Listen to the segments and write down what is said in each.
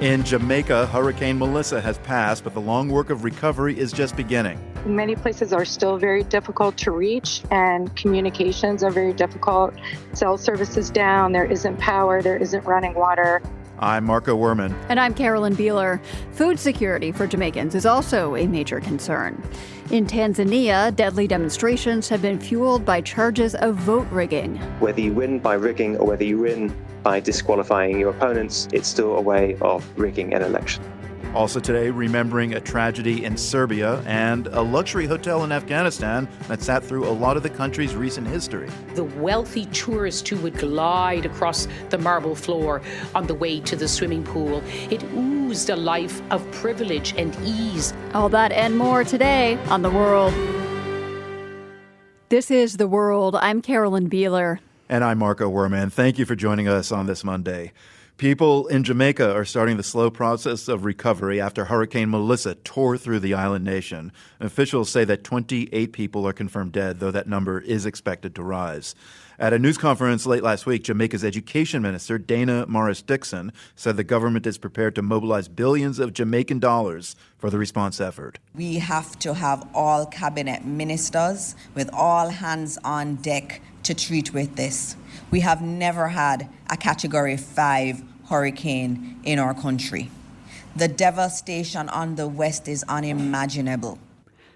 In Jamaica, Hurricane Melissa has passed, but the long work of recovery is just beginning. Many places are still very difficult to reach, and communications are very difficult. Cell service is down, there isn't power, there isn't running water. I'm Marco Werman. And I'm Carolyn Beeler. Food security for Jamaicans is also a major concern. In Tanzania, deadly demonstrations have been fueled by charges of vote rigging. Whether you win by rigging or whether you win by disqualifying your opponents, it's still a way of rigging an election. Also today, remembering a tragedy in Serbia and a luxury hotel in Afghanistan that sat through a lot of the country's recent history. The wealthy tourist who would glide across the marble floor on the way to the swimming pool. It oozed a life of privilege and ease. All that and more today on The World. This is The World. I'm Carolyn Beeler. And I'm Marco Werman. Thank you for joining us on this Monday. People in Jamaica are starting the slow process of recovery after Hurricane Melissa tore through the island nation. Officials say that 28 people are confirmed dead, though that number is expected to rise. At a news conference late last week, Jamaica's Education Minister, Dana Morris-Dixon, said the government is prepared to mobilize billions of Jamaican dollars for the response effort. We have to have all cabinet ministers with all hands on deck to treat with this. We have never had a Category 5 hurricane in our country. The devastation on the west is unimaginable.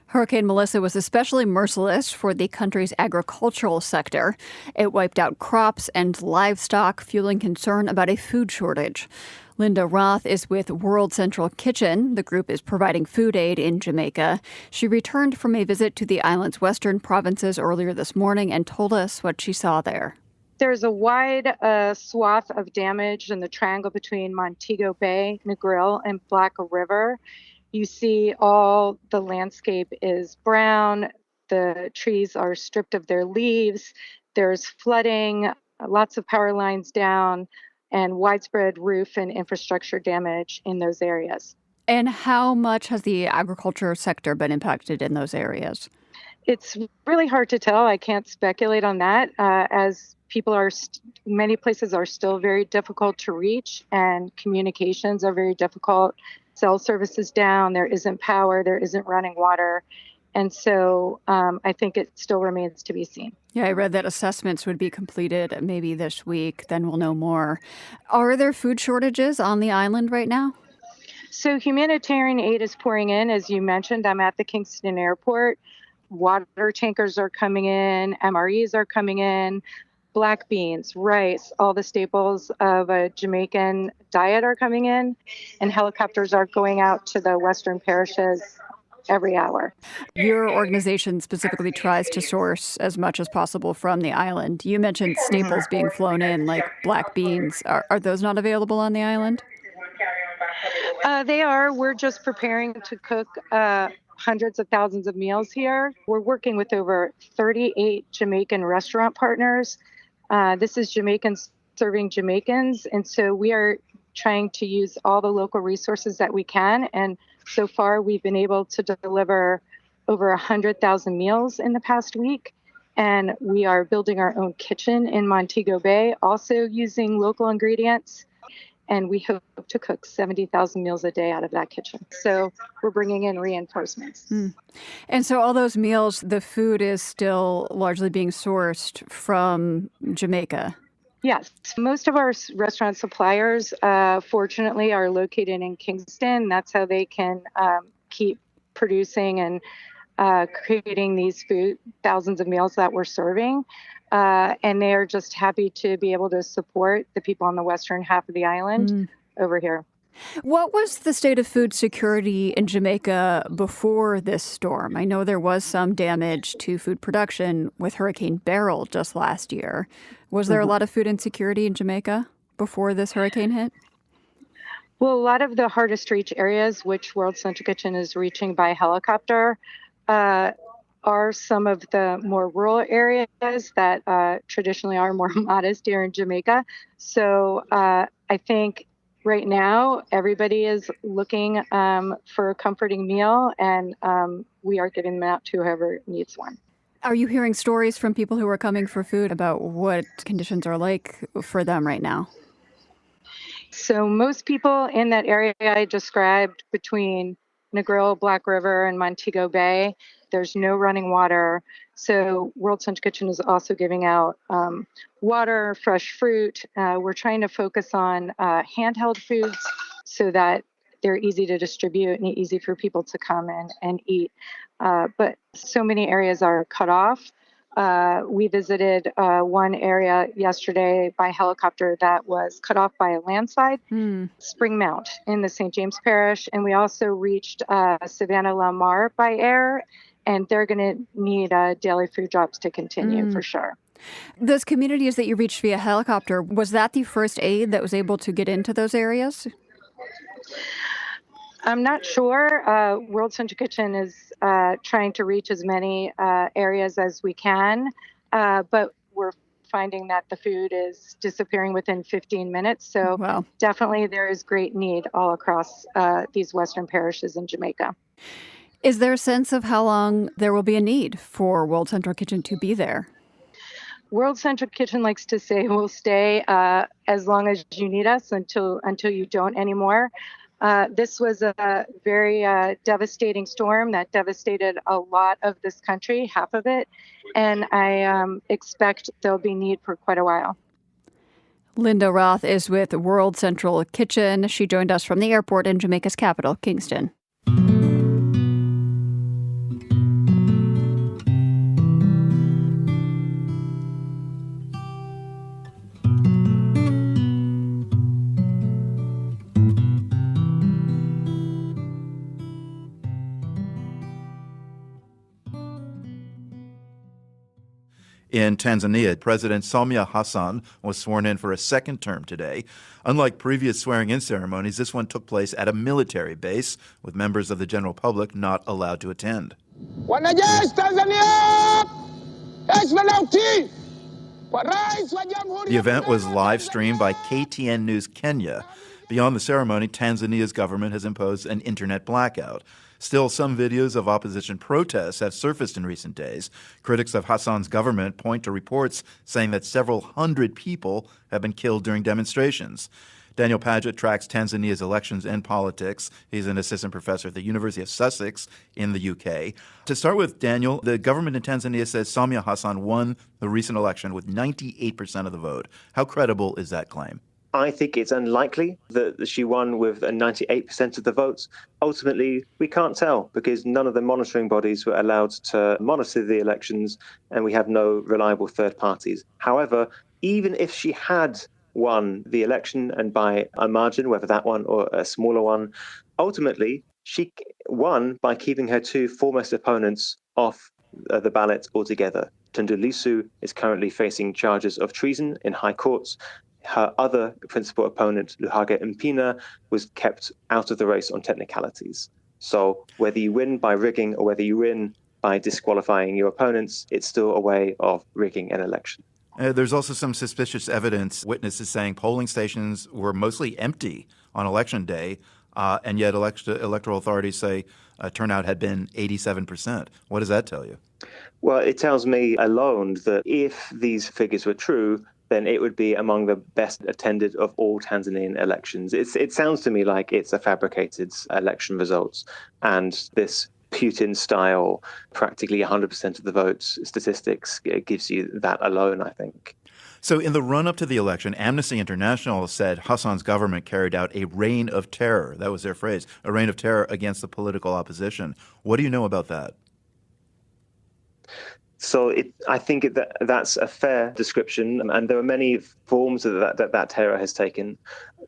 Hurricane Melissa was especially merciless for the country's agricultural sector. It wiped out crops and livestock, fueling concern about a food shortage. Linda Roth is with World Central Kitchen. The group is providing food aid in Jamaica. She returned from a visit to the island's western provinces earlier this morning and told us what she saw there. There's a wide swath of damage in the triangle between Montego Bay, Negril, and Black River. You see all the landscape is brown. The trees are stripped of their leaves. There's flooding, lots of power lines down, and widespread roof and infrastructure damage in those areas. And how much has the agriculture sector been impacted in those areas? It's really hard to tell. I can't speculate on that, as people are, many places are still very difficult to reach, and communications are very difficult. Cell service is down, there isn't power, there isn't running water. And so I think it still remains to be seen. Yeah, I read that assessments would be completed maybe this week. Then we'll know more. Are there food shortages on the island right now? So humanitarian aid is pouring in. As you mentioned, I'm at the Kingston airport. Water tankers are coming in, MREs are coming in, black beans, rice, all the staples of a Jamaican diet are coming in, and helicopters are going out to the western parishes every hour. Your organization specifically tries to source as much as possible from the island. You mentioned staples being flown in, like black beans. Are those not available on the island? They are. We're just preparing to cook hundreds of thousands of meals here. We're working with over 38 Jamaican restaurant partners. This is Jamaicans serving Jamaicans, and so we are trying to use all the local resources that we can. And so far, we've been able to deliver over 100,000 meals in the past week. And we are building our own kitchen in Montego Bay, also using local ingredients. And we hope to cook 70,000 meals a day out of that kitchen. So we're bringing in reinforcements. And so all those meals, the food is still largely being sourced from Jamaica? Yes. Most of our restaurant suppliers, fortunately, are located in Kingston. That's how they can keep producing and creating these thousands of meals that we're serving. And they are just happy to be able to support the people on the western half of the island over here. What was the state of food security in Jamaica before this storm? I know there was some damage to food production with Hurricane Beryl just last year. Was there a lot of food insecurity in Jamaica before this hurricane hit? Well, a lot of the hardest to reach areas, which World Central Kitchen is reaching by helicopter, are some of the more rural areas that traditionally are more modest here in Jamaica. So I think right now everybody is looking for a comforting meal, and we are giving them out to whoever needs one. Are you hearing stories from people who are coming for food about what conditions are like for them right now? So most people in that area I described between Negril, Black River, and Montego Bay, there's no running water. So World Central Kitchen is also giving out water, fresh fruit. We're trying to focus on handheld foods so that they're easy to distribute and easy for people to come and eat. But so many areas are cut off. We visited one area yesterday by helicopter that was cut off by a landslide, Spring Mount in the St. James Parish. And we also reached Savannah Lamar by air, and they're going to need daily food drops to continue for sure. Those communities that you reached via helicopter, was that the first aid that was able to get into those areas? I'm not sure. World Central Kitchen is trying to reach as many areas as we can, but we're finding that the food is disappearing within 15 minutes. So definitely there is great need all across these western parishes in Jamaica. Is there a sense of how long there will be a need for World Central Kitchen to be there? World Central Kitchen likes to say we'll stay as long as you need us until you don't anymore. This was a very devastating storm that devastated a lot of this country, half of it, and I expect there'll be need for quite a while. Linda Roth is with World Central Kitchen. She joined us from the airport in Jamaica's capital, Kingston. In Tanzania, President Samia Hassan was sworn in for a second term today. Unlike previous swearing-in ceremonies, this one took place at a military base, with members of the general public not allowed to attend. The event was live-streamed by KTN News Kenya. Beyond the ceremony, Tanzania's government has imposed an internet blackout. Still, some videos of opposition protests have surfaced in recent days. Critics of Hassan's government point to reports saying that several hundred people have been killed during demonstrations. Daniel Padgett tracks Tanzania's elections and politics. He's an assistant professor at the University of Sussex in the UK. To start with, Daniel, the government in Tanzania says Samia Hassan won the recent election with 98% of the vote. How credible is that claim? I think it's unlikely that she won with 98% of the votes. Ultimately, we can't tell because none of the monitoring bodies were allowed to monitor the elections and we have no reliable third parties. However, even if she had won the election and by a margin, whether that one or a smaller one, ultimately, she won by keeping her two foremost opponents off the ballot altogether. Tundu Lissu is currently facing charges of treason in high courts. Her other principal opponent, Luhaga Mpina, was kept out of the race on technicalities. So whether you win by rigging or whether you win by disqualifying your opponents, it's still a way of rigging an election. There's also some suspicious evidence, witnesses saying polling stations were mostly empty on Election Day, and yet electoral authorities say turnout had been 87%. What does that tell you? Well, it tells me alone that if these figures were true, then it would be among the best attended of all Tanzanian elections. It sounds to me like it's a fabricated election results, and this Putin-style, practically 100% of the votes statistics gives you that alone, I think. So in the run-up to the election, Amnesty International said Hassan's government carried out a reign of terror. That was their phrase, a reign of terror against the political opposition. What do you know about that? So I think that's a fair description, and there are many forms that terror has taken.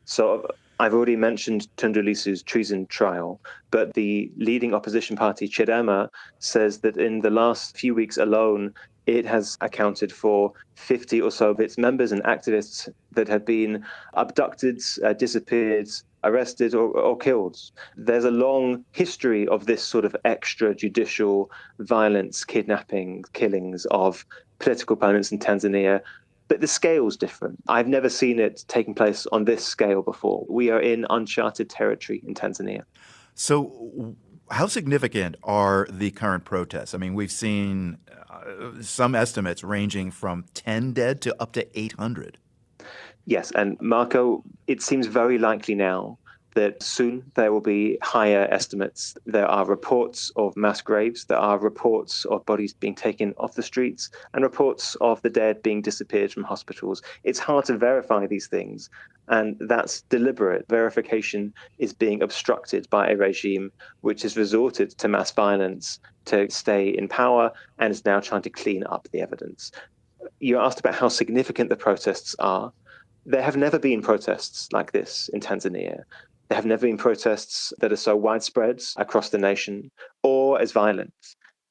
So I've already mentioned Tundu Lissu's treason trial, but the leading opposition party, Chadema, says that in the last few weeks alone, it has accounted for 50 or so of its members and activists that have been abducted, disappeared, arrested or killed. There's a long history of this sort of extrajudicial violence, kidnapping, killings of political opponents in Tanzania. But the scale's different. I've never seen it taking place on this scale before. We are in uncharted territory in Tanzania. So how significant are the current protests? I mean, we've seen some estimates ranging from 10 dead to up to 800. Yes, and Marco, it seems very likely now that soon there will be higher estimates. There are reports of mass graves, there are reports of bodies being taken off the streets, and reports of the dead being disappeared from hospitals. It's hard to verify these things, and that's deliberate. Verification is being obstructed by a regime which has resorted to mass violence to stay in power and is now trying to clean up the evidence. You asked about how significant the protests are. There have never been protests like this in Tanzania. There have never been protests that are so widespread across the nation or as violent.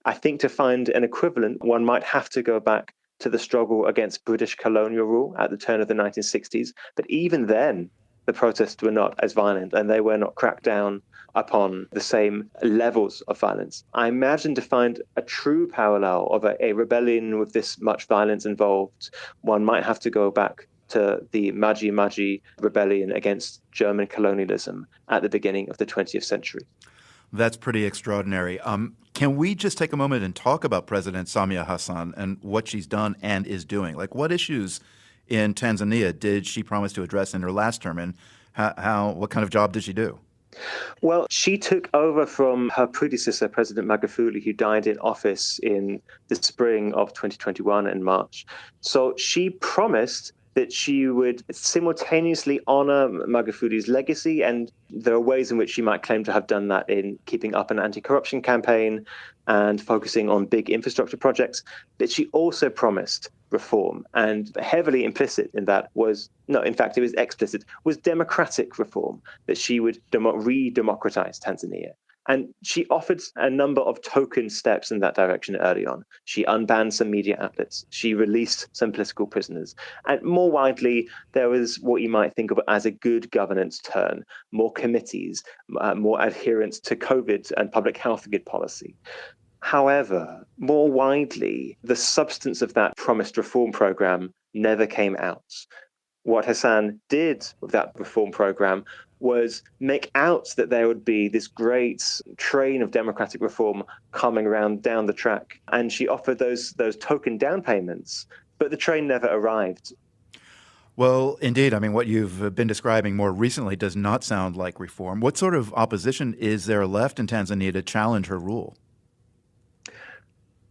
I think to find an equivalent, one might have to go back to the struggle against British colonial rule at the turn of the 1960s. But even then, the protests were not as violent and they were not cracked down upon the same levels of violence. I imagine to find a true parallel of a rebellion with this much violence involved, one might have to go back to the Maji Maji rebellion against German colonialism at the beginning of the 20th century. That's pretty extraordinary. Can we just take a moment and talk about President Samia Hassan and what she's done and is doing? Like, what issues in Tanzania did she promise to address in her last term, and what kind of job did she do? Well, she took over from her predecessor, President Magufuli, who died in office in the spring of 2021 in March. So she promised that she would simultaneously honor Magufuli's legacy, and there are ways in which she might claim to have done that in keeping up an anti-corruption campaign and focusing on big infrastructure projects. But she also promised reform, and heavily implicit in that was, no, in fact, it was explicit, was democratic reform, that she would re-democratize Tanzania. And she offered a number of token steps in that direction early on. She unbanned some media outlets. She released some political prisoners. And more widely, there was what you might think of as a good governance turn, more committees, more adherence to COVID and public health good policy. However, more widely, the substance of that promised reform program never came out. What Hassan did with that reform program was make out that there would be this great train of democratic reform coming around down the track. And she offered those token down payments, but the train never arrived. Well, indeed. I mean, what you've been describing more recently does not sound like reform. What sort of opposition is there left in Tanzania to challenge her rule?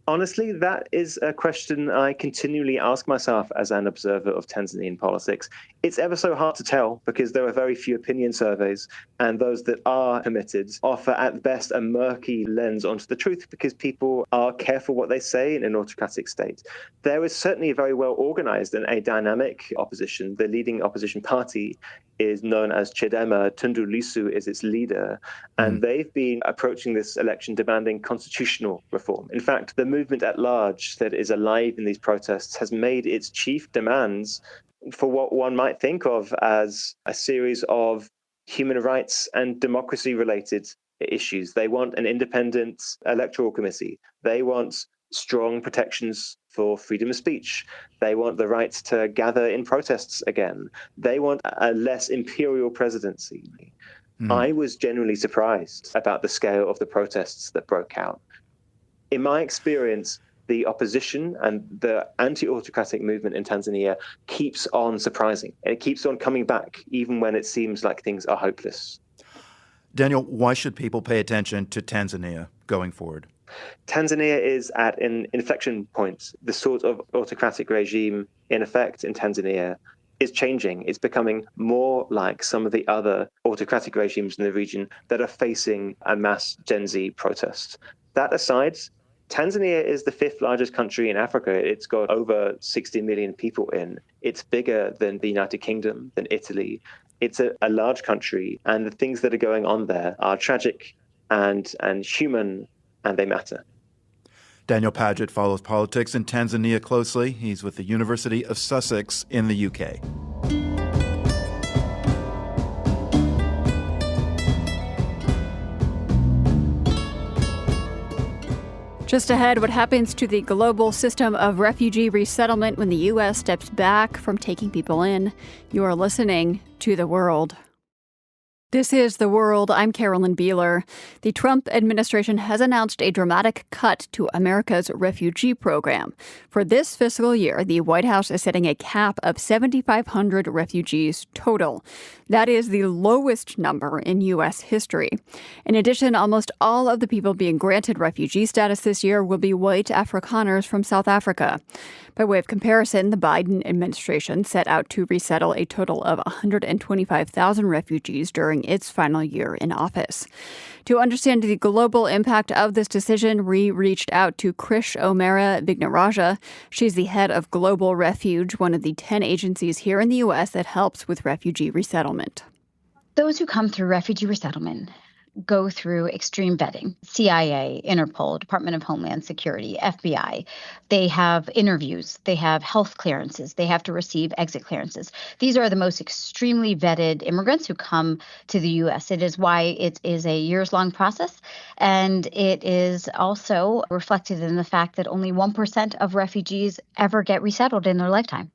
Honestly, that is a question I continually ask myself as an observer of Tanzanian politics. It's ever so hard to tell because there are very few opinion surveys, and those that are permitted offer at best a murky lens onto the truth because people are careful what they say in an autocratic state. There is certainly a very well organized and a dynamic opposition. The leading opposition party is known as Chadema. Tundu Lissu is its leader, and they've been approaching this election demanding constitutional reform. In fact, the movement at large that is alive in these protests has made its chief demands for what one might think of as a series of human rights and democracy-related issues. They want an independent electoral committee. They want strong protections for freedom of speech. They want the right to gather in protests again. They want a less imperial presidency. I was genuinely surprised about the scale of the protests that broke out. In my experience, the opposition and the anti-autocratic movement in Tanzania keeps on surprising. And it keeps on coming back, even when it seems like things are hopeless. Daniel, why should people pay attention to Tanzania going forward? Tanzania is at an inflection point. The sort of autocratic regime in effect in Tanzania is changing. It's becoming more like some of the other autocratic regimes in the region that are facing a mass Gen Z protest. That aside, Tanzania is the fifth largest country in Africa. It's got over 60 million people in. It's bigger than the United Kingdom, than Italy. It's a large country, and the things that are going on there are tragic and human, and they matter. Daniel Padgett follows politics in Tanzania closely. He's with the University of Sussex in the UK. Just ahead, what happens to the global system of refugee resettlement when the U.S. steps back from taking people in? You are listening to The World. This is The World. I'm Carolyn Beeler. The Trump administration has announced a dramatic cut to America's refugee program. For this fiscal year, the White House is setting a cap of 7,500 refugees total. That is the lowest number in U.S. history. In addition, almost all of the people being granted refugee status this year will be white Afrikaners from South Africa. By way of comparison, the Biden administration set out to resettle a total of 125,000 refugees during its final year in office. To understand the global impact of this decision, we reached out to Krish Omera Vignaraja. She's the head of Global Refuge, one of the 10 agencies here in the U.S. that helps with refugee resettlement. Those who come through refugee resettlement go through extreme vetting. CIA, Interpol, Department of Homeland Security, FBI. They have interviews. They have health clearances. They have to receive exit clearances. These are the most extremely vetted immigrants who come to the U.S. It is why it is a years-long process. And it is also reflected in the fact that only 1% of refugees ever get resettled in their lifetime.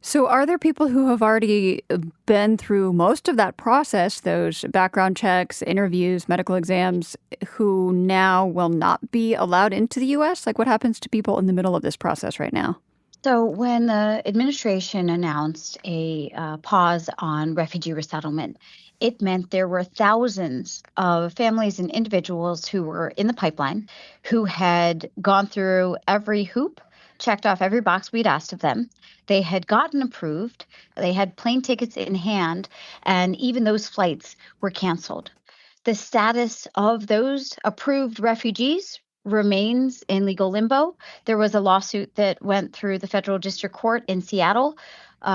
So are there people who have already been through most of that process, those background checks, interviews, medical exams, who now will not be allowed into the U.S.? Like, what happens to people in the middle of this process right now? So when the administration announced a pause on refugee resettlement, it meant there were thousands of families and individuals who were in the pipeline, who had gone through every hoop, checked off every box we'd asked of them. They had gotten approved. They had plane tickets in hand, and even those flights were canceled. The status of those approved refugees remains in legal limbo. There was a lawsuit that went through the federal district court in Seattle,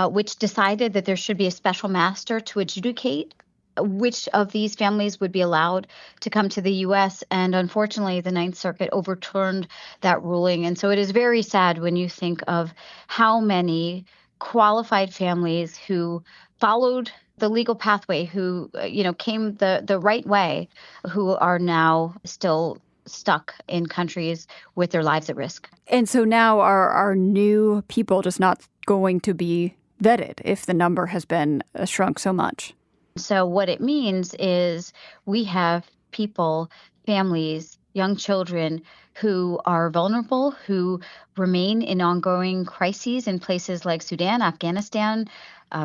which decided that there should be a special master to adjudicate which of these families would be allowed to come to the U.S. And unfortunately, the Ninth Circuit overturned that ruling. And so it is very sad when you think of how many qualified families who followed the legal pathway, who, came the right way, who are now still stuck in countries with their lives at risk. And so now are new people just not going to be vetted if the number has been shrunk so much? So what it means is we have people, families, young children who are vulnerable, who remain in ongoing crises in places like Sudan, Afghanistan,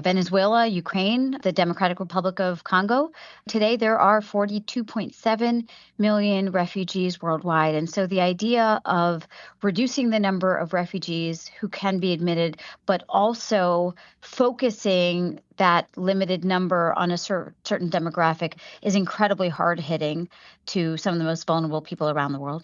Venezuela, Ukraine, the Democratic Republic of Congo. Today, there are 42.7 million refugees worldwide. And so the idea of reducing the number of refugees who can be admitted, but also focusing that limited number on a certain demographic is incredibly hard-hitting to some of the most vulnerable people around the world.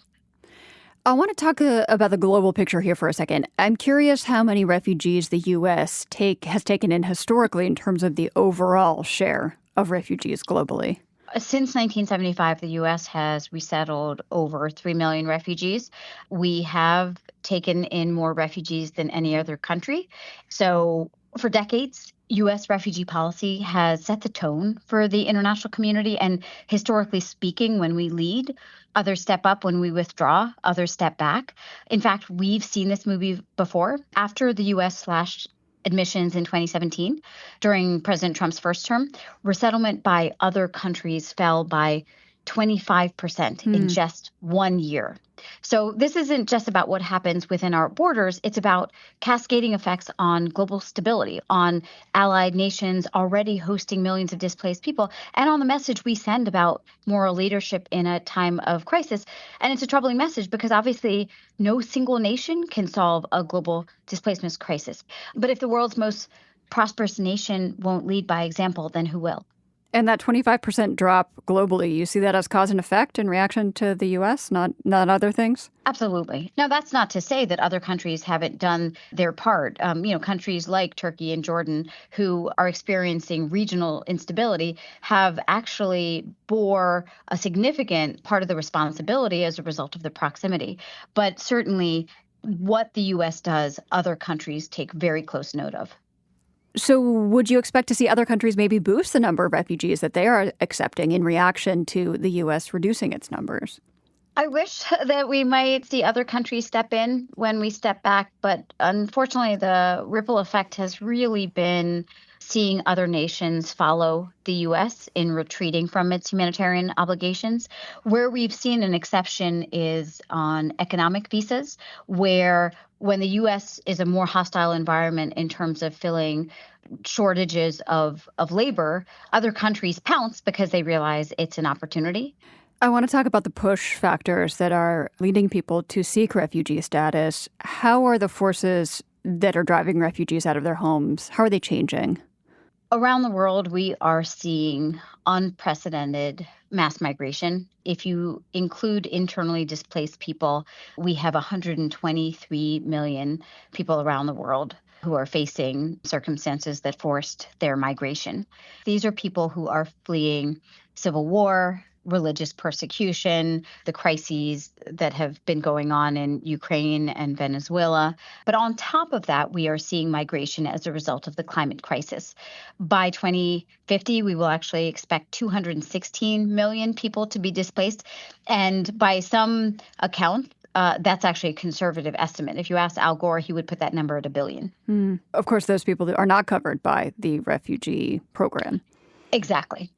I want to talk about the global picture here for a second. I'm curious how many refugees the U.S. has taken in historically in terms of the overall share of refugees globally. Since 1975, the U.S. has resettled over 3 million refugees. We have taken in more refugees than any other country. So for decades, U.S. refugee policy has set the tone for the international community. And historically speaking, when we lead, others step up. When we withdraw, others step back. In fact, we've seen this movie before. After the U.S. slashed admissions in 2017, during President Trump's first term, resettlement by other countries fell by 25% in just 1 year. So this isn't just about what happens within our borders. It's about cascading effects on global stability, on allied nations already hosting millions of displaced people, and on the message we send about moral leadership in a time of crisis. And it's a troubling message because obviously no single nation can solve a global displacement crisis. But if the world's most prosperous nation won't lead by example, then who will? And that 25% drop globally, you see that as cause and effect in reaction to the U.S., not other things? Absolutely. Now, that's not to say that other countries haven't done their part. Countries like Turkey and Jordan, who are experiencing regional instability, have actually bore a significant part of the responsibility as a result of the proximity. But certainly what the U.S. does, other countries take very close note of. So would you expect to see other countries maybe boost the number of refugees that they are accepting in reaction to the U.S. reducing its numbers? I wish that we might see other countries step in when we step back, but unfortunately, the ripple effect has really been seeing other nations follow the U.S. in retreating from its humanitarian obligations. Where we've seen an exception is on economic visas, where when the U.S. is a more hostile environment in terms of filling shortages of labor, other countries pounce because they realize it's an opportunity. I want to talk about the push factors that are leading people to seek refugee status. How are the forces that are driving refugees out of their homes, how are they changing? Around the world, we are seeing unprecedented mass migration. If you include internally displaced people, we have 123 million people around the world who are facing circumstances that forced their migration. These are people who are fleeing civil war, religious persecution, the crises that have been going on in Ukraine and Venezuela. But on top of that, we are seeing migration as a result of the climate crisis. By 2050, we will actually expect 216 million people to be displaced. And by some account, that's actually a conservative estimate. If you ask Al Gore, he would put that number at 1 billion. Of course, those people are not covered by the refugee program. Exactly.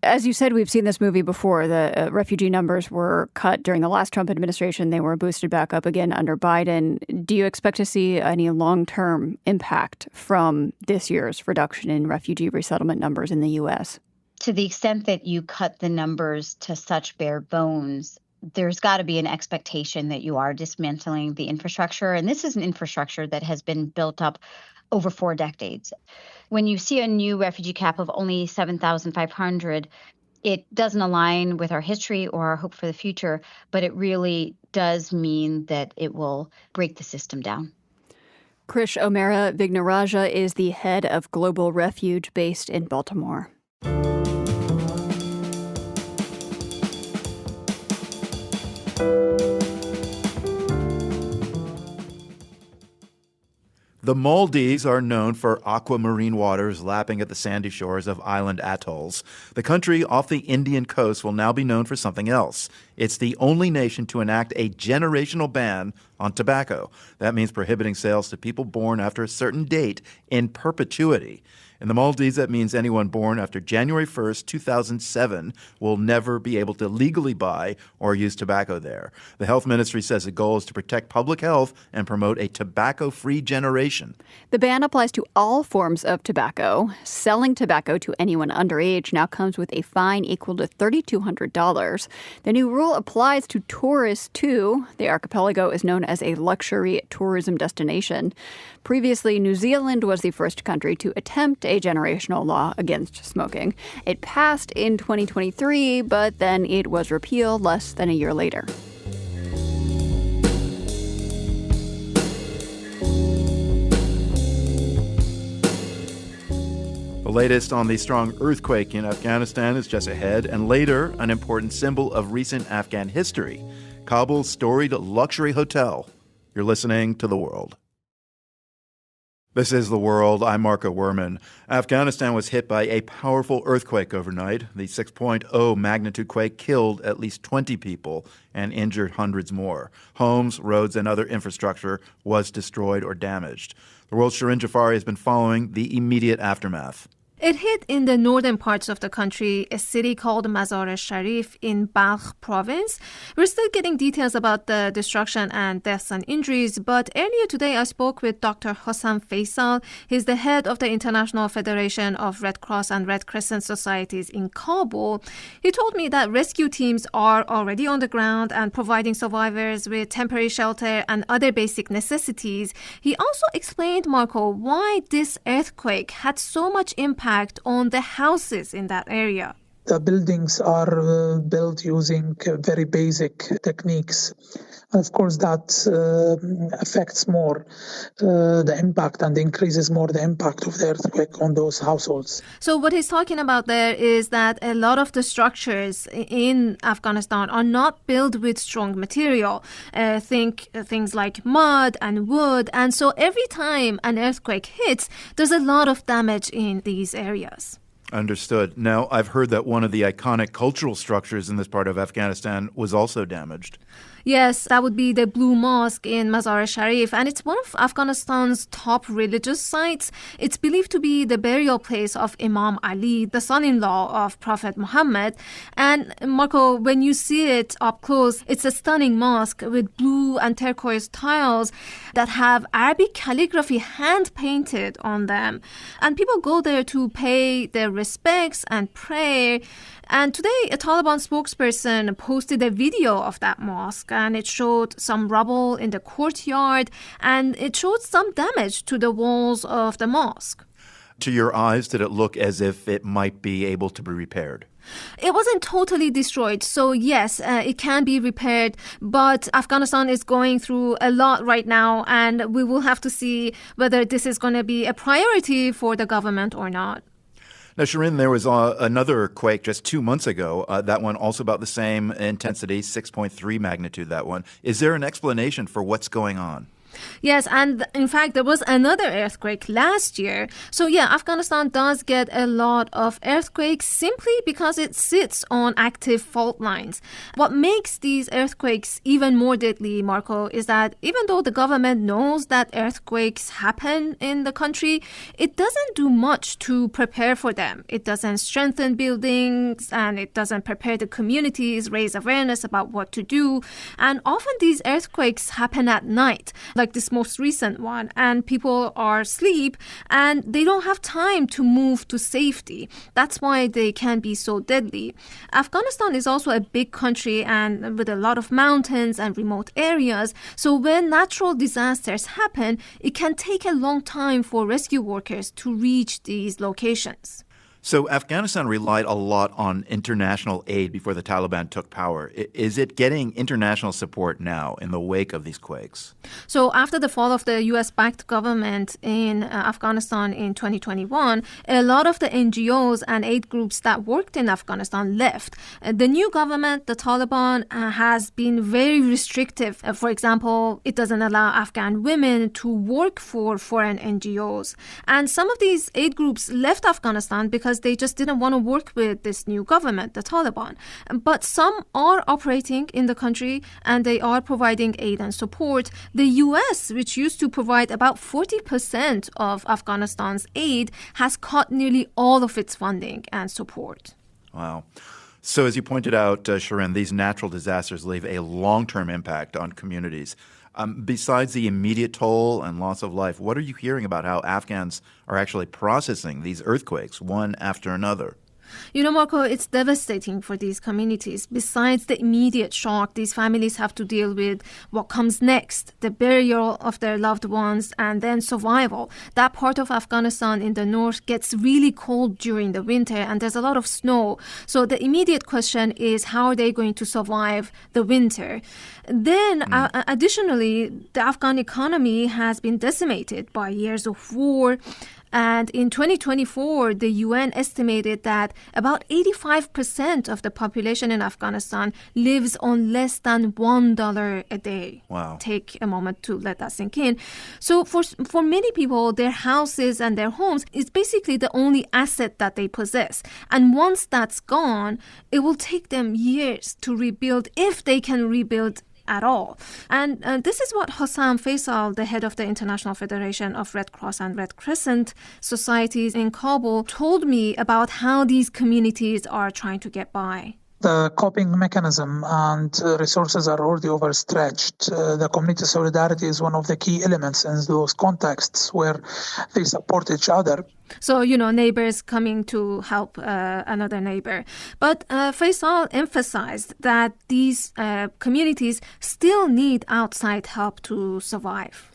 As you said, we've seen this movie before. The refugee numbers were cut during the last Trump administration. They were boosted back up again under Biden. Do you expect to see any long-term impact from this year's reduction in refugee resettlement numbers in the U.S.? To the extent that you cut the numbers to such bare bones, there's got to be an expectation that you are dismantling the infrastructure. And this is an infrastructure that has been built up over 4 decades. When you see a new refugee cap of only 7,500, it doesn't align with our history or our hope for the future, but it really does mean that it will break the system down. Krish O'Mara Vignaraja is the head of Global Refuge based in Baltimore. The Maldives are known for aquamarine waters lapping at the sandy shores of island atolls. The country off the Indian coast will now be known for something else. It's the only nation to enact a generational ban on tobacco. That means prohibiting sales to people born after a certain date in perpetuity. In the Maldives, that means anyone born after January 1st, 2007 will never be able to legally buy or use tobacco there. The health ministry says the goal is to protect public health and promote a tobacco-free generation. The ban applies to all forms of tobacco. Selling tobacco to anyone underage now comes with a fine equal to $3,200. The new rule applies to tourists, too. The archipelago is known as a luxury tourism destination. Previously, New Zealand was the first country to attempt a generational law against smoking. It passed in 2023, but then it was repealed less than a year later. The latest on the strong earthquake in Afghanistan is just ahead, and later, an important symbol of recent Afghan history, Kabul's storied luxury hotel. You're listening to The World. This is The World. I'm Marco Werman. Afghanistan was hit by a powerful earthquake overnight. The 6.0 magnitude quake killed at least 20 people and injured hundreds more. Homes, roads, and other infrastructure was destroyed or damaged. The World's Shirin Jafari has been following the immediate aftermath. It hit in the northern parts of the country, a city called Mazar-e-Sharif in Balkh province. We're still getting details about the destruction and deaths and injuries, but earlier today I spoke with Dr. Hassan Faisal. He's the head of the International Federation of Red Cross and Red Crescent Societies in Kabul. He told me that rescue teams are already on the ground and providing survivors with temporary shelter and other basic necessities. He also explained, Marco, why this earthquake had so much impact on the houses in that area. The buildings are built using very basic techniques. Of course, that affects more the impact and increases more the impact of the earthquake on those households. So what he's talking about there is that a lot of the structures in Afghanistan are not built with strong material. Think things like mud and wood. And so every time an earthquake hits, there's a lot of damage in these areas. Understood. Now, I've heard that one of the iconic cultural structures in this part of Afghanistan was also damaged. Yes, that would be the Blue Mosque in Mazar-e-Sharif, and it's one of Afghanistan's top religious sites. It's believed to be the burial place of Imam Ali, the son-in-law of Prophet Muhammad. And Marco, when you see it up close, it's a stunning mosque with blue and turquoise tiles that have Arabic calligraphy hand-painted on them. And people go there to pay their respects and pray. And today, a Taliban spokesperson posted a video of that mosque, and it showed some rubble in the courtyard, and it showed some damage to the walls of the mosque. To your eyes, did it look as if it might be able to be repaired? It wasn't totally destroyed, so yes, it can be repaired, but Afghanistan is going through a lot right now, and we will have to see whether this is going to be a priority for the government or not. Now, Shirin, there was another quake just 2 months ago. That one also about the same intensity, 6.3 magnitude, that one. Is there an explanation for what's going on? Yes, and in fact, there was another earthquake last year. So yeah, Afghanistan does get a lot of earthquakes simply because it sits on active fault lines. What makes these earthquakes even more deadly, Marco, is that even though the government knows that earthquakes happen in the country, it doesn't do much to prepare for them. It doesn't strengthen buildings, and it doesn't prepare the communities, raise awareness about what to do. And often these earthquakes happen at night, like this most recent one, and people are asleep and they don't have time to move to safety. That's why they can be so deadly. Afghanistan is also a big country and with a lot of mountains and remote areas. So when natural disasters happen, it can take a long time for rescue workers to reach these locations. So Afghanistan relied a lot on international aid before the Taliban took power. Is it getting international support now in the wake of these quakes? So after the fall of the U.S.-backed government in Afghanistan in 2021, a lot of the NGOs and aid groups that worked in Afghanistan left. The new government, the Taliban, has been very restrictive. For example, it doesn't allow Afghan women to work for foreign NGOs. And some of these aid groups left Afghanistan because they just didn't want to work with this new government, the Taliban. But some are operating in the country and they are providing aid and support. The U.S., which used to provide about 40% of Afghanistan's aid, has cut nearly all of its funding and support. Wow. So as you pointed out, Shirin, these natural disasters leave a long-term impact on communities. Besides the immediate toll and loss of life, what are you hearing about how Afghans are actually processing these earthquakes one after another? You know, Marco, it's devastating for these communities. Besides the immediate shock, these families have to deal with what comes next, the burial of their loved ones, and then survival. That part of Afghanistan in the north gets really cold during the winter, and there's a lot of snow. So the immediate question is, how are they going to survive the winter? Then, additionally, the Afghan economy has been decimated by years of war. And in 2024, the UN estimated that about 85% of the population in Afghanistan lives on less than $1 a day. Wow. Take a moment to let that sink in. So for many people, their houses and their homes is basically the only asset that they possess. And once that's gone, it will take them years to rebuild, if they can rebuild at all. And this is what Hossam Faisal, the head of the International Federation of Red Cross and Red Crescent Societies in Kabul, told me about how these communities are trying to get by. The coping mechanism and resources are already overstretched. The community solidarity is one of the key elements in those contexts where they support each other. So, neighbors coming to help another neighbor. But Faisal emphasized that these communities still need outside help to survive.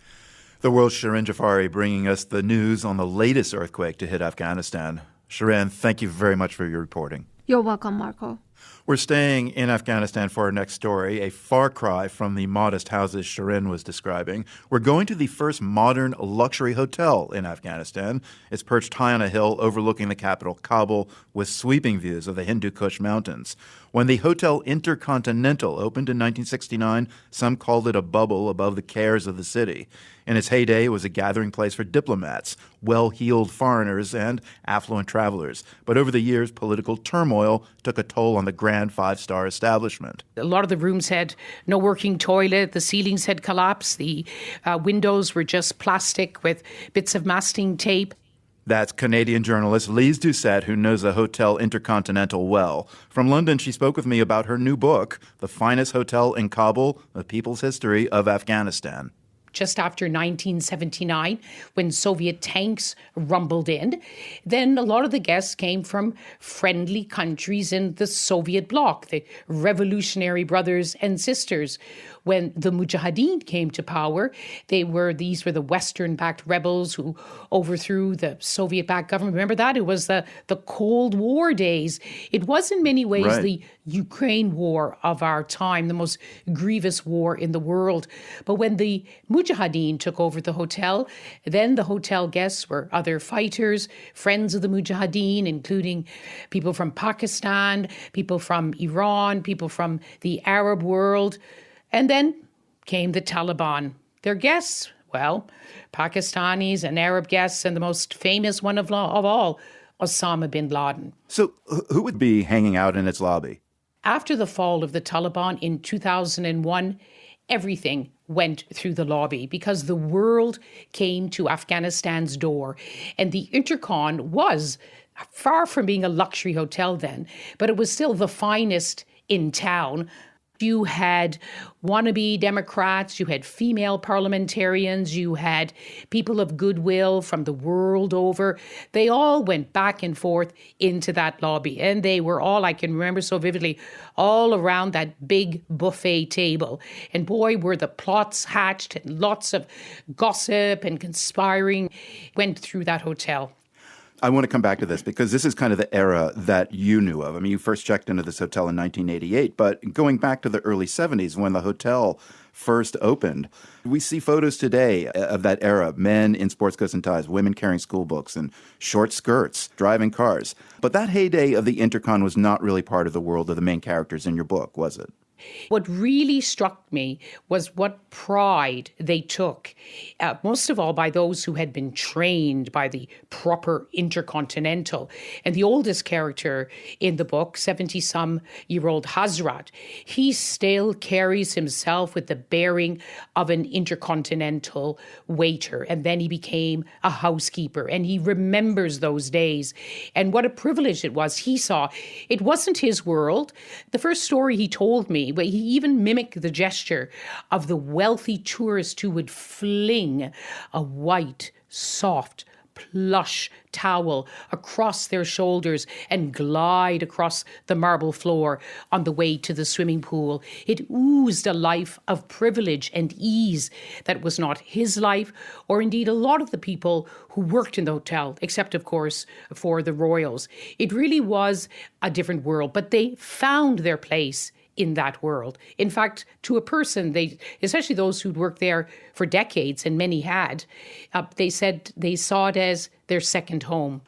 The world's Shirin Jafari bringing us the news on the latest earthquake to hit Afghanistan. Shirin, thank you very much for your reporting. You're welcome, Marco. We're staying in Afghanistan for our next story, a far cry from the modest houses Shirin was describing. We're going to the first modern luxury hotel in Afghanistan. It's perched high on a hill overlooking the capital, Kabul, with sweeping views of the Hindu Kush Mountains. When the Hotel Intercontinental opened in 1969, some called it a bubble above the cares of the city. In its heyday, it was a gathering place for diplomats, well-heeled foreigners and affluent travelers. But over the years, political turmoil took a toll on the grand five-star establishment. A lot of the rooms had no working toilet. The ceilings had collapsed. The windows were just plastic with bits of masking tape. That's Canadian journalist Lise Doucette, who knows the Hotel Intercontinental well. From London, she spoke with me about her new book, The Finest Hotel in Kabul, The People's History of Afghanistan. Just after 1979, when Soviet tanks rumbled in, then a lot of the guests came from friendly countries in the Soviet bloc, the revolutionary brothers and sisters. When the Mujahideen came to power, these were the Western-backed rebels who overthrew the Soviet-backed government. Remember that? It was the Cold War days. It was in many ways the Ukraine war of our time, the most grievous war in the world. But when the Mujahideen took over the hotel, then the hotel guests were other fighters, friends of the Mujahideen, including people from Pakistan, people from Iran, people from the Arab world. And then came the Taliban. Their guests, well, Pakistanis and Arab guests, and the most famous one of all, Osama bin Laden. So who would be hanging out in its lobby? After the fall of the Taliban in 2001, everything went through the lobby because the world came to Afghanistan's door. And the Intercon was far from being a luxury hotel then, but it was still the finest in town. You had wannabe Democrats, you had female parliamentarians, you had people of goodwill from the world over. They all went back and forth into that lobby. And they were all, I can remember so vividly, all around that big buffet table. And boy, were the plots hatched and lots of gossip and conspiring went through that hotel. I want to come back to this because this is kind of the era that you knew of. I mean, you first checked into this hotel in 1988, but going back to the early 70s when the hotel first opened, we see photos today of that era, men in sports coats and ties, women carrying school books and short skirts, driving cars. But that heyday of the Intercon was not really part of the world of the main characters in your book, was it? What really struck me was what pride they took, most of all by those who had been trained by the proper Intercontinental. And the oldest character in the book, 70-some-year-old Hazrat, he still carries himself with the bearing of an Intercontinental waiter. And then he became a housekeeper, and he remembers those days. And what a privilege it was. He saw it wasn't his world. The first story he told me, he even mimicked the gesture of the wealthy tourist who would fling a white, soft, plush towel across their shoulders and glide across the marble floor on the way to the swimming pool. It oozed a life of privilege and ease that was not his life, or indeed a lot of the people who worked in the hotel, except, of course, for the royals. It really was a different world, but they found their place in that world. In fact, to a person, especially those who'd worked there for decades, and many had, they said they saw it as their second home.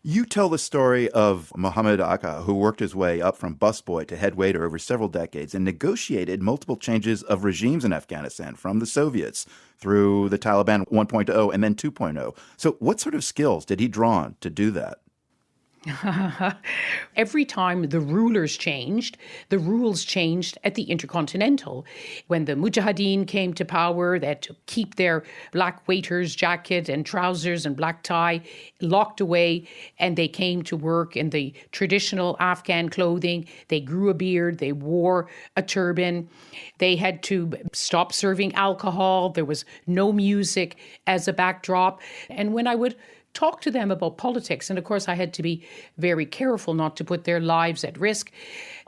You tell the story of Mohammed Akka, who worked his way up from busboy to head waiter over several decades and negotiated multiple changes of regimes in Afghanistan, from the Soviets through the Taliban 1.0 and then 2.0. So what sort of skills did he draw on to do that? Every time the rulers changed, the rules changed at the Intercontinental. When the Mujahideen came to power, they had to keep their black waiter's jacket and trousers and black tie locked away, and they came to work in the traditional Afghan clothing. They grew a beard, they wore a turban. They had to stop serving alcohol. There was no music as a backdrop. And when I would talk to them about politics, and of course I had to be very careful not to put their lives at risk.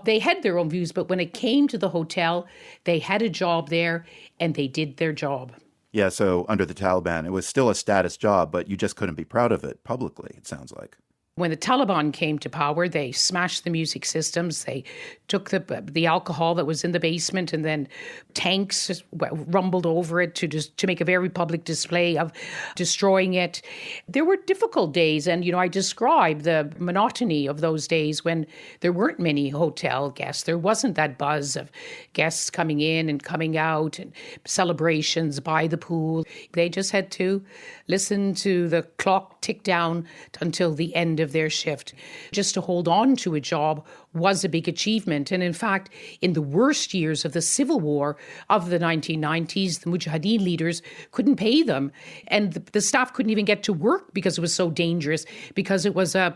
They had their own views, but when it came to the hotel, they had a job there and they did their job. Yeah, so under the Taliban, it was still a status job, but you just couldn't be proud of it publicly, it sounds like. When the Taliban came to power, they smashed the music systems. They took the alcohol that was in the basement, and then tanks rumbled over it to make a very public display of destroying it. There were difficult days, and I described the monotony of those days when there weren't many hotel guests. There wasn't that buzz of guests coming in and coming out and celebrations by the pool. They just had to listen to the clock tick down until the end of their shift. Just to hold on to a job was a big achievement. And in fact, in the worst years of the civil war of the 1990s, the Mujahideen leaders couldn't pay them. And the staff couldn't even get to work because it was so dangerous, because it was a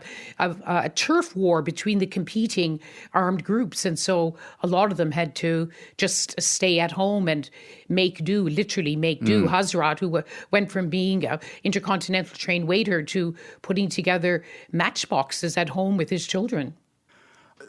turf war between the competing armed groups. And so a lot of them had to just stay at home and make do, literally make do. Hazrat, who went from being an intercontinental train waiter to putting together matchboxes at home with his children.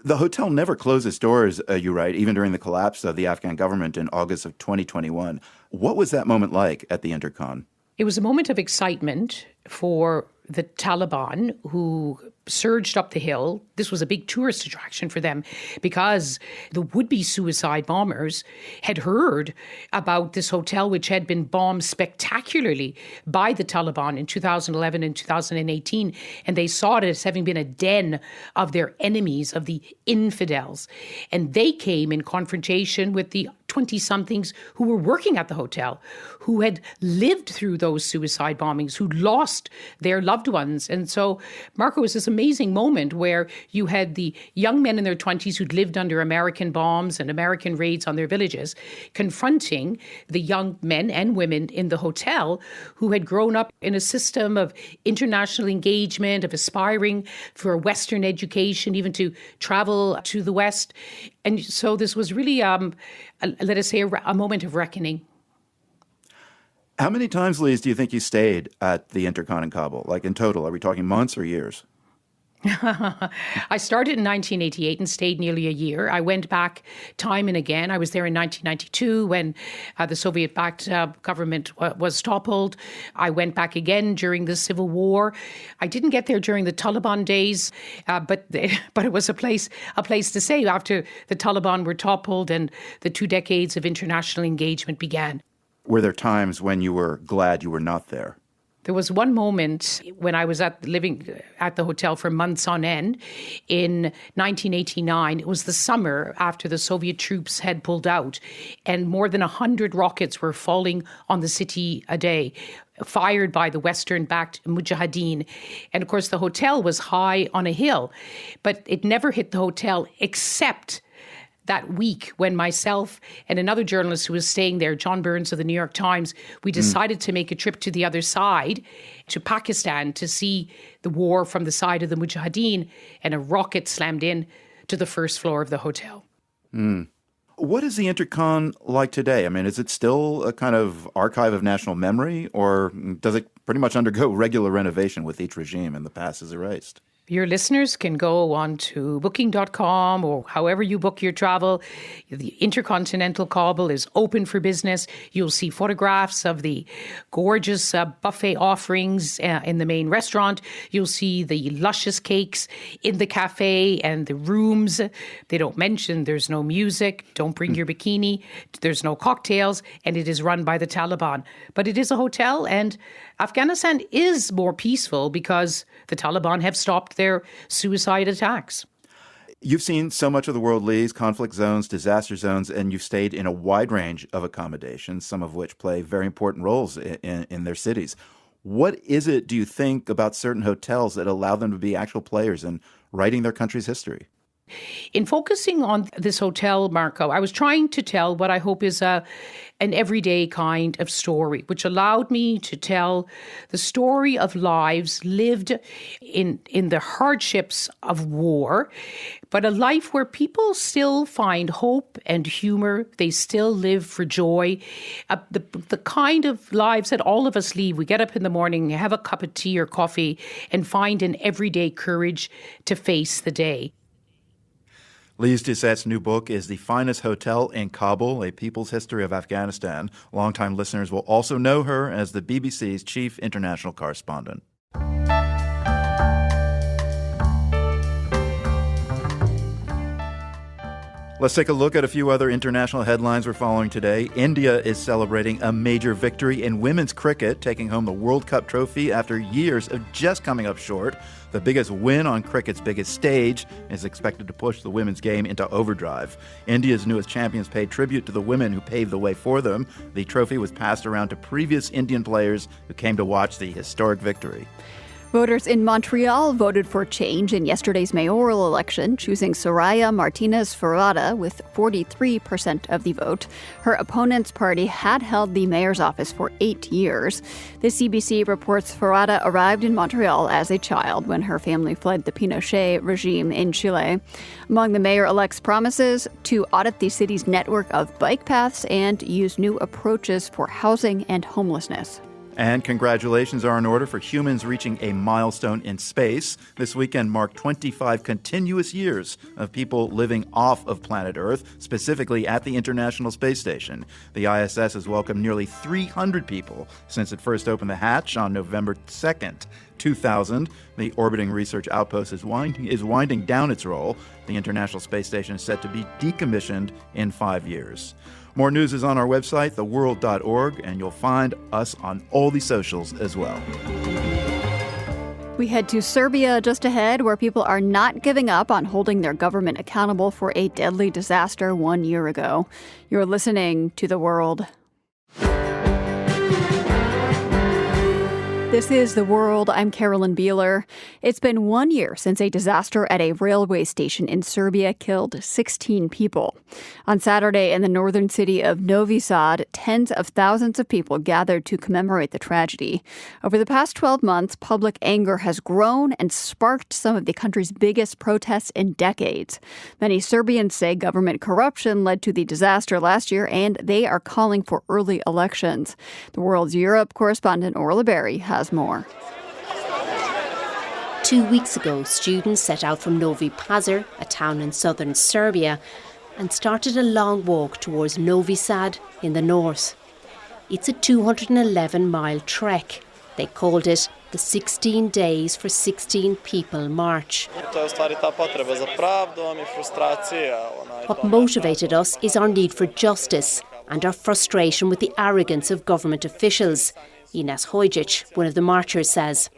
The hotel never closed its doors, you write, even during the collapse of the Afghan government in August of 2021. What was that moment like at the Intercon? It was a moment of excitement for the Taliban, who surged up the hill. This was a big tourist attraction for them because the would-be suicide bombers had heard about this hotel, which had been bombed spectacularly by the Taliban in 2011 and 2018. And they saw it as having been a den of their enemies, of the infidels. And they came in confrontation with the 20-somethings who were working at the hotel, who had lived through those suicide bombings, who lost their loved ones. And so, Marco, was this amazing moment where you had the young men in their 20s who'd lived under American bombs and American raids on their villages, confronting the young men and women in the hotel who had grown up in a system of international engagement, of aspiring for a Western education, even to travel to the West. And so this was really, let us say, a moment of reckoning. How many times, Lise, do you think you stayed at the Intercon in Kabul? Like in total, are we talking months or years? I started in 1988 and stayed nearly a year. I went back time and again. I was there in 1992 when the Soviet-backed government was toppled. I went back again during the Civil War. I didn't get there during the Taliban days, but it was a place to stay after the Taliban were toppled and the 2 decades of international engagement began. Were there times when you were glad you were not there? There was one moment when I was living at the hotel for months on end in 1989. It was the summer after the Soviet troops had pulled out, and more than 100 rockets were falling on the city a day, fired by the Western-backed Mujahideen. And of course, the hotel was high on a hill, but it never hit the hotel except that week when myself and another journalist who was staying there, John Burns of the New York Times, we decided to make a trip to the other side, to Pakistan, to see the war from the side of the Mujahideen, and a rocket slammed in to the first floor of the hotel. What is the Intercon like today? I mean, is it still a kind of archive of national memory, or does it pretty much undergo regular renovation with each regime and the past is erased? Your listeners can go on to booking.com or however you book your travel. The Intercontinental Kabul is open for business. You'll see photographs of the gorgeous buffet offerings in the main restaurant. You'll see the luscious cakes in the cafe and the rooms. They don't mention there's no music. Don't bring your bikini. There's no cocktails. And it is run by the Taliban. But it is a hotel, and Afghanistan is more peaceful because the Taliban have stopped their suicide attacks. You've seen so much of the world, Lise, conflict zones, disaster zones, and you've stayed in a wide range of accommodations, some of which play very important roles in their cities. What is it, do you think, about certain hotels that allow them to be actual players in writing their country's history? In focusing on this hotel, Marco, I was trying to tell what I hope is an everyday kind of story, which allowed me to tell the story of lives lived in the hardships of war, but a life where people still find hope and humor. They still live for joy. The kind of lives that all of us lead. We get up in the morning, have a cup of tea or coffee, and find an everyday courage to face the day. Lise Doucette's new book is The Finest Hotel in Kabul, A People's History of Afghanistan. Longtime listeners will also know her as the BBC's chief international correspondent. Let's take a look at a few other international headlines we're following today. India is celebrating a major victory in women's cricket, taking home the World Cup trophy after years of just coming up short. The biggest win on cricket's biggest stage is expected to push the women's game into overdrive. India's newest champions paid tribute to the women who paved the way for them. The trophy was passed around to previous Indian players who came to watch the historic victory. Voters in Montreal voted for change in yesterday's mayoral election, choosing Soraya Martinez Ferrada with 43% of the vote. Her opponent's party had held the mayor's office for 8 years. The CBC reports Ferrada arrived in Montreal as a child when her family fled the Pinochet regime in Chile. Among the mayor-elect's promises, to audit the city's network of bike paths and use new approaches for housing and homelessness. And congratulations are in order for humans reaching a milestone in space. This weekend marked 25 continuous years of people living off of planet Earth, specifically at the International Space Station. The ISS has welcomed nearly 300 people since it first opened the hatch on November 2nd, 2000. The orbiting research outpost is winding down its role. The International Space Station is set to be decommissioned in 5 years. More news is on our website, theworld.org, and you'll find us on all the socials as well. We head to Serbia just ahead, where people are not giving up on holding their government accountable for a deadly disaster 1 year ago. You're listening to The World. This is The World. I'm Carolyn Beeler. It's been 1 year since a disaster at a railway station in Serbia killed 16 people. On Saturday in the northern city of Novi Sad, tens of thousands of people gathered to commemorate the tragedy. Over the past 12 months, public anger has grown and sparked some of the country's biggest protests in decades. Many Serbians say government corruption led to the disaster last year, and they are calling for early elections. The World's Europe correspondent Orla Berry has more. 2 weeks ago, students set out from Novi Pazar, a town in southern Serbia, and started a long walk towards Novi Sad in the north. It's a 211-mile trek. They called it the 16 Days for 16 People March. What motivated us is our need for justice and our frustration with the arrogance of government officials, Ines Hojcic, one of the marchers, says.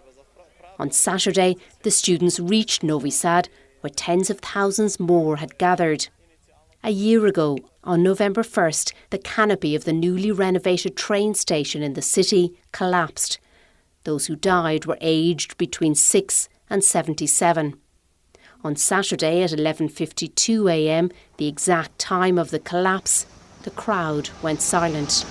On Saturday, the students reached Novi Sad, where tens of thousands more had gathered. A year ago, on November 1st, the canopy of the newly renovated train station in the city collapsed. Those who died were aged between 6 and 77. On Saturday at 11:52 a.m., the exact time of the collapse, the crowd went silent.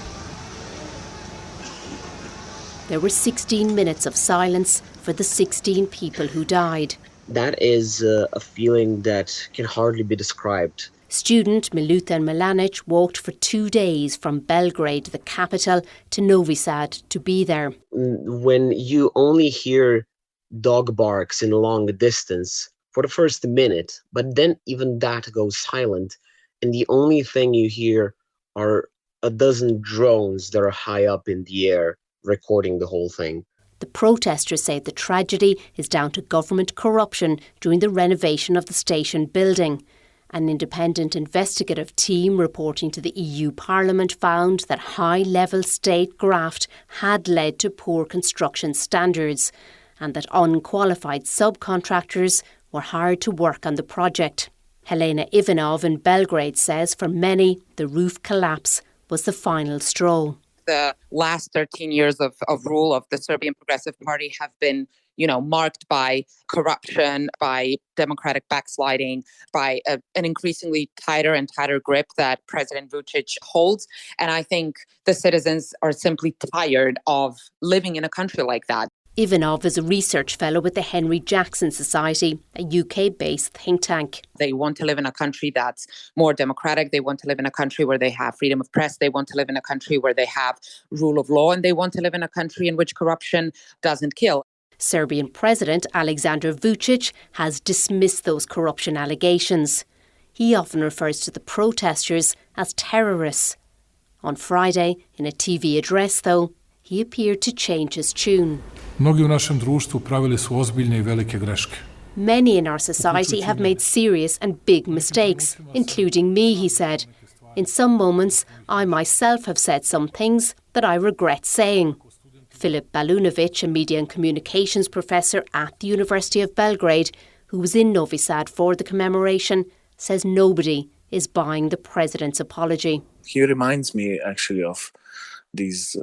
There were 16 minutes of silence for the 16 people who died. That is a feeling that can hardly be described. Student Milutin Milanic walked for 2 days from Belgrade, the capital, to Novi Sad to be there. When you only hear dog barks in a long distance for the first minute, but then even that goes silent, and the only thing you hear are a dozen drones that are high up in the air, recording the whole thing. The protesters say the tragedy is down to government corruption during the renovation of the station building. An independent investigative team reporting to the EU Parliament found that high-level state graft had led to poor construction standards and that unqualified subcontractors were hired to work on the project. Helena Ivanov in Belgrade says for many, the roof collapse was the final straw. The last 13 years of rule of the Serbian Progressive Party have been, marked by corruption, by democratic backsliding, by an increasingly tighter and tighter grip that President Vučić holds. And I think the citizens are simply tired of living in a country like that. Ivanov is a research fellow with the Henry Jackson Society, a UK-based think tank. They want to live in a country that's more democratic. They want to live in a country where they have freedom of press. They want to live in a country where they have rule of law. And they want to live in a country in which corruption doesn't kill. Serbian President Aleksandar Vučić has dismissed those corruption allegations. He often refers to the protesters as terrorists. On Friday, in a TV address, though, he appeared to change his tune. Mnogi u našem društvu pravili su ozbiljne I velike greške. Many in our society have made serious and big mistakes, including me, he said. In some moments, I myself have said some things that I regret saying. Filip Balunovic, a media and communications professor at the University of Belgrade, who was in Novi Sad for the commemoration, says nobody is buying the president's apology. He reminds me actually of these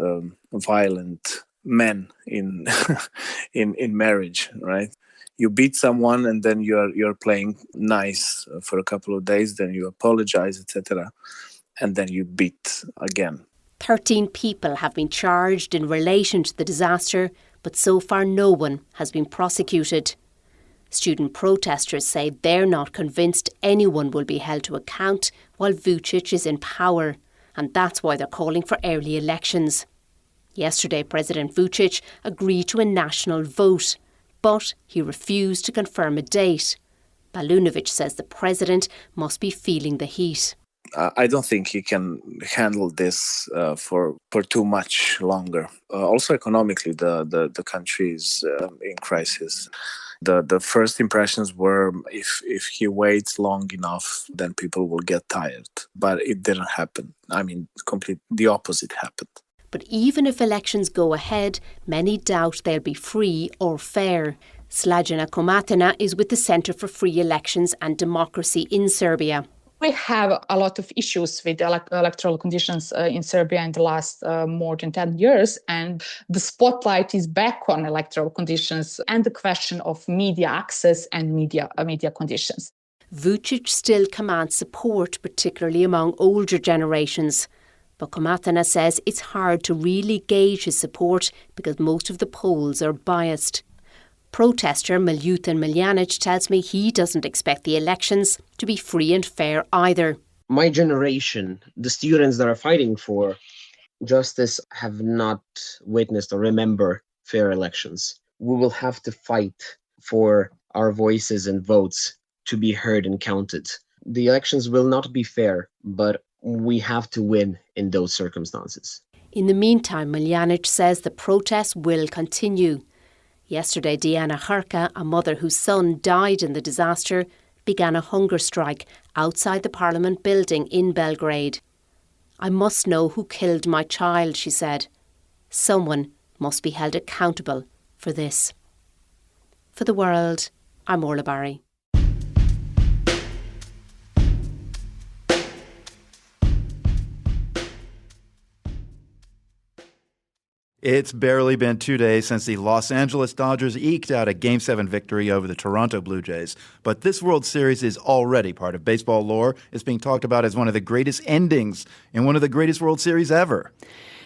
violent men in in marriage, right? You beat someone and then you're playing nice for a couple of days, then you apologize, etc., and then you beat again. 13 people have been charged in relation to the disaster, but so far no one has been prosecuted. Student protesters say they're not convinced anyone will be held to account while Vučić is in power, and that's why they're calling for early elections. Yesterday, President Vučić agreed to a national vote, but he refused to confirm a date. Balunovic says the president must be feeling the heat. I don't think he can handle this for too much longer. Also economically, the country is in crisis. The first impressions were if he waits long enough, then people will get tired. But it didn't happen. I mean, the opposite happened. But even if elections go ahead, many doubt they'll be free or fair. Slađana Komatina is with the Centre for Free Elections and Democracy in Serbia. We have a lot of issues with electoral conditions in Serbia in the last more than 10 years, and the spotlight is back on electoral conditions and the question of media access and media conditions. Vučić still commands support, particularly among older generations. But Komatina says it's hard to really gauge his support because most of the polls are biased. Protester Miljutin Miljanic tells me he doesn't expect the elections to be free and fair either. My generation, the students that are fighting for justice, have not witnessed or remember fair elections. We will have to fight for our voices and votes to be heard and counted. The elections will not be fair, but we have to win in those circumstances. In the meantime, Miljanic says the protests will continue. Yesterday, Diana Hrka, a mother whose son died in the disaster, began a hunger strike outside the Parliament building in Belgrade. I must know who killed my child, she said. Someone must be held accountable for this. For The World, I'm Orla Barry. It's barely been 2 days since the Los Angeles Dodgers eked out a Game 7 victory over the Toronto Blue Jays. But this World Series is already part of baseball lore. It's being talked about as one of the greatest endings in one of the greatest World Series ever.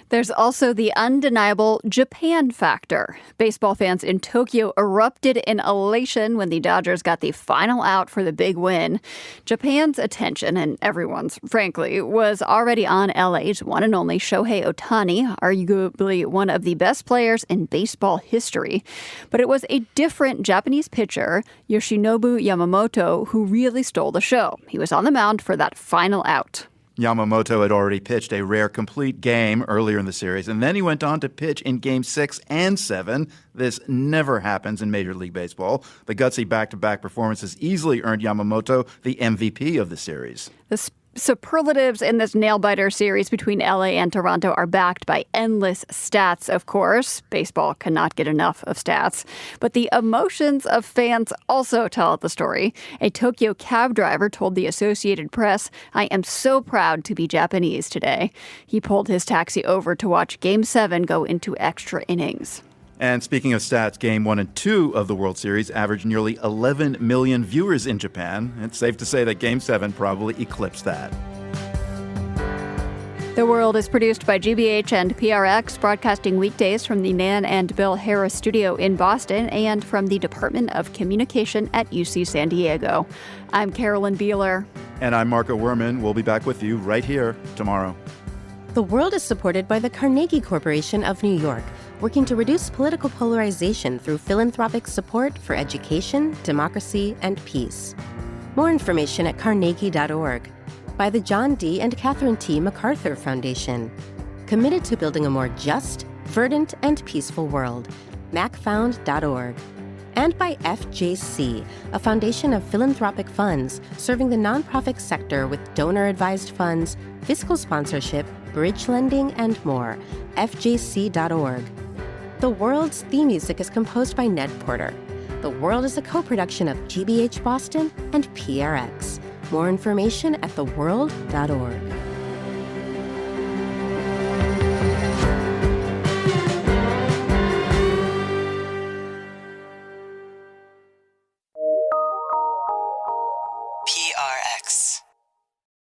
There's also the undeniable Japan factor. Baseball fans in Tokyo erupted in elation when the Dodgers got the final out for the big win. Japan's attention, and everyone's, frankly, was already on LA's one and only Shohei Ohtani, arguably one of the best players in baseball history. But it was a different Japanese pitcher, Yoshinobu Yamamoto, who really stole the show. He was on the mound for that final out. Yamamoto had already pitched a rare complete game earlier in the series, and then he went on to pitch in Game 6 and 7. This never happens in Major League Baseball. The gutsy back-to-back performances easily earned Yamamoto the MVP of the series. The superlatives in this nail-biter series between LA and Toronto are backed by endless stats, of course. Baseball cannot get enough of stats. But the emotions of fans also tell the story. A Tokyo cab driver told the Associated Press, "I am so proud to be Japanese today." He pulled his taxi over to watch Game 7 go into extra innings. And speaking of stats, Game 1 and 2 of the World Series averaged nearly 11 million viewers in Japan. It's safe to say that Game 7 probably eclipsed that. The World is produced by GBH and PRX, broadcasting weekdays from the Nan and Bill Harris studio in Boston and from the Department of Communication at UC San Diego. I'm Carolyn Beeler. And I'm Marco Werman. We'll be back with you right here tomorrow. The World is supported by the Carnegie Corporation of New York, working to reduce political polarization through philanthropic support for education, democracy, and peace. More information at carnegie.org. By the John D. and Catherine T. MacArthur Foundation, committed to building a more just, verdant, and peaceful world. macfound.org. and by FJC, a foundation of philanthropic funds serving the nonprofit sector with donor-advised funds, fiscal sponsorship, bridge lending, and more. FJC.org. The World's theme music is composed by Ned Porter. The World is a co-production of GBH Boston and PRX. More information at theworld.org.